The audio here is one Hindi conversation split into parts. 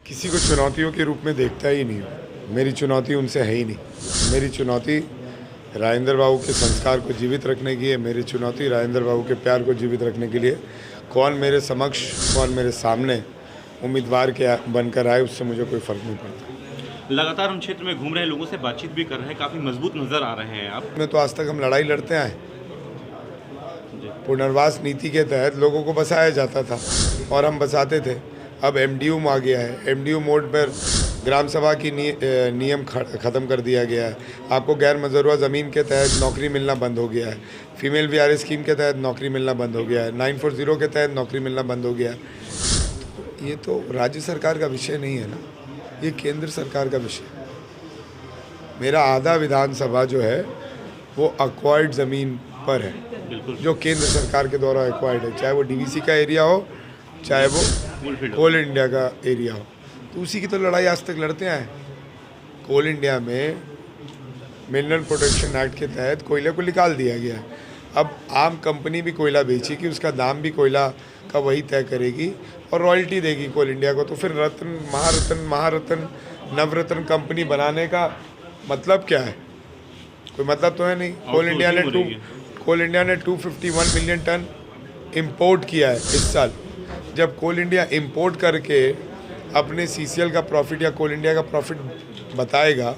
किसी को चुनौतियों के रूप में देखता ही नहीं हूँ। मेरी चुनौती उनसे है ही नहीं। मेरी चुनौती राजेंद्र बाबू के संस्कार को जीवित रखने की है। मेरी चुनौती राजेंद्र बाबू के प्यार को जीवित रखने के लिए कौन मेरे समक्ष, कौन मेरे सामने उम्मीदवार के बनकर आए, उससे मुझे कोई फ़र्क नहीं पड़ता। लगातार उन क्षेत्र में घूम रहे लोगों से बातचीत भी कर रहे हैं, काफ़ी मजबूत नज़र आ रहे हैं आप। में तो आज तक हम लड़ाई लड़ते आए। पुनर्वास नीति के तहत लोगों को बसाया जाता था और हम बसाते थे। अब एमडीयू आ गया है। एमडीयू मोड पर ग्राम सभा की नियम ख़त्म कर दिया गया है। आपको गैर मजरूआ ज़मीन के तहत नौकरी मिलना बंद हो गया है। फीमेल वीआरए स्कीम के तहत नौकरी मिलना बंद हो गया है। 940 के तहत नौकरी मिलना बंद हो गया है। ये तो राज्य सरकार का विषय नहीं है ना, ये केंद्र सरकार का विषय है। मेरा आधा विधानसभा जो है वो अक्वायर्ड ज़मीन पर है, जो केंद्र सरकार के द्वारा एक्वायर्ड है, चाहे वो डीवीसी का एरिया हो, चाहे वो कोल इंडिया का एरिया हो। तो उसी की तो लड़ाई आज तक लड़ते आए। कोल इंडिया में मिनरल प्रोटेक्शन एक्ट के तहत कोयले को निकाल दिया गया है। अब आम कंपनी भी कोयला बेचेगी, उसका दाम भी कोयला का वही तय करेगी और रॉयल्टी देगी कोल इंडिया को। तो फिर महारत्न नवरत्न कंपनी बनाने का मतलब क्या है? कोई मतलब तो है नहीं। कोल इंडिया ने 251 मिलियन टन इंपोर्ट किया है इस साल। जब कोल इंडिया इंपोर्ट करके अपने सीसीएल का प्रॉफिट या कोल इंडिया का प्रॉफिट बताएगा,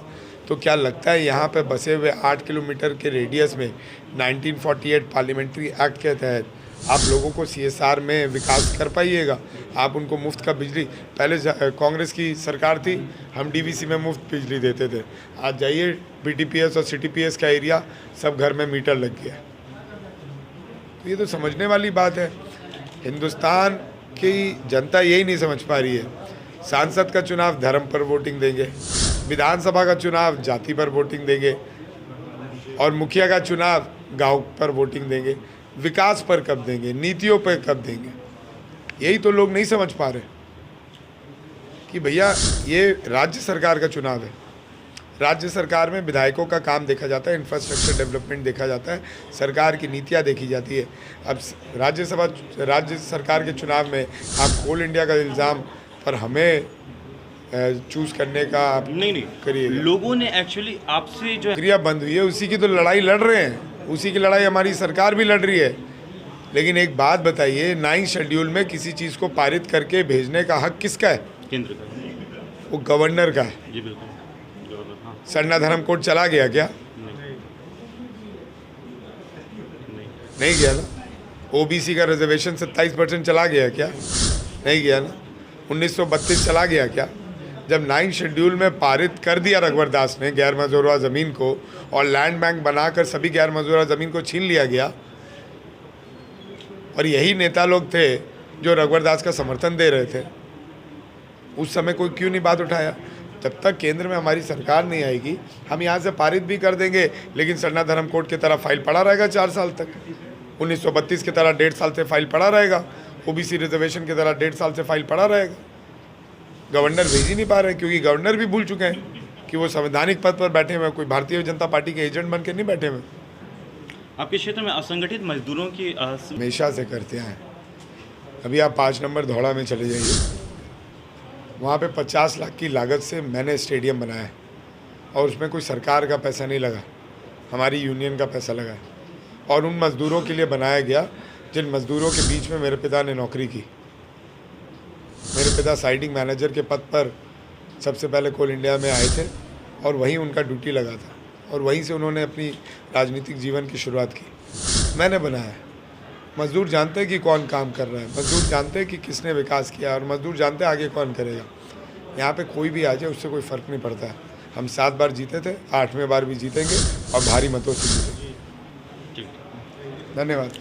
तो क्या लगता है यहाँ पे बसे हुए 8 किलोमीटर के रेडियस में 1948 पार्लियामेंट्री एक्ट के तहत आप लोगों को सीएसआर में विकास कर पाइएगा? आप उनको मुफ्त का बिजली, पहले कांग्रेस की सरकार थी, हम डीवीसी में मुफ्त बिजली देते थे। आज जाइए बीटीपीएस और सिटीपीएस का एरिया, सब घर में मीटर लग गया। तो ये तो समझने वाली बात है। हिंदुस्तान की जनता यही नहीं समझ पा रही है। सांसद का चुनाव धर्म पर वोटिंग देंगे, विधानसभा का चुनाव जाति पर वोटिंग देंगे और मुखिया का चुनाव गांव पर वोटिंग देंगे। विकास पर कब देंगे, नीतियों पर कब देंगे? यही तो लोग नहीं समझ पा रहे कि भैया ये राज्य सरकार का चुनाव है। राज्य सरकार में विधायकों का काम देखा जाता है, इंफ्रास्ट्रक्चर डेवलपमेंट देखा जाता है, सरकार की नीतियाँ देखी जाती है। अब राज्य सरकार के चुनाव में आप कोल इंडिया का इल्ज़ाम पर हमें चूज़ करने का आप नहीं करिए। लोगों ने एक्चुअली आपसे जो क्रिया बंद हुई है, उसी की तो लड़ाई लड़ रहे हैं। उसी की लड़ाई हमारी सरकार भी लड़ रही है। लेकिन एक बात बताइए, 9 शेड्यूल में किसी चीज़ को पारित करके भेजने का हक किसका है? केंद्र का, वो गवर्नर का है। जी बिल्कुल। सरना धर्म कोड चला गया क्या? नहीं गया ना। ओबीसी का रिजर्वेशन 27% चला गया क्या? नहीं गया ना। 1932 चला गया क्या? जब 9 शेड्यूल में पारित कर दिया रघुवर दास ने गैर मजरूआ ज़मीन को और लैंड बैंक बनाकर सभी गैर मजरूआ ज़मीन को छीन लिया गया, और यही नेता लोग थे जो रघुवर दास का समर्थन दे रहे थे, उस समय कोई क्यों नहीं बात उठाया? जब तक केंद्र में हमारी सरकार नहीं आएगी, हम यहाँ से पारित भी कर देंगे, लेकिन सरना धर्म कोड की तरह फाइल पड़ा रहेगा 4 साल तक। 1932 की तरह 1.5 साल से फाइल पड़ा रहेगा। ओबीसी रिजर्वेशन की तरह 1.5 साल से फाइल पड़ा रहेगा। गवर्नर भेज ही नहीं पा रहे, क्योंकि गवर्नर भी भूल चुके हैं कि वो संवैधानिक पद पर बैठे हुए, कोई भारतीय जनता पार्टी के एजेंट बन के नहीं बैठे हुए। आपके क्षेत्र में असंगठित मजदूरों की हमेशा से करते हैं। अभी आप 5 नंबर धौड़ा में चले जाइए, वहाँ पे 50 लाख की लागत से मैंने स्टेडियम बनाया है और उसमें कोई सरकार का पैसा नहीं लगा, हमारी यूनियन का पैसा लगा है। और उन मज़दूरों के लिए बनाया गया जिन मज़दूरों के बीच में मेरे पिता ने नौकरी की। मेरे पिता साइडिंग मैनेजर के पद पर सबसे पहले कोल इंडिया में आए थे और वहीं उनका ड्यूटी लगा था और वहीं से उन्होंने अपनी राजनीतिक जीवन की शुरुआत की। मैंने बनाया। मज़दूर जानते हैं कि कौन काम कर रहा है, मज़दूर जानते हैं कि किसने विकास किया, और मज़दूर जानते हैं आगे कौन करेगा। यहाँ पे कोई भी आ जाए उससे कोई फ़र्क नहीं पड़ता है। हम 7 बार जीते थे, 8वें बार भी जीतेंगे और भारी मतों से जीतेंगे। धन्यवाद।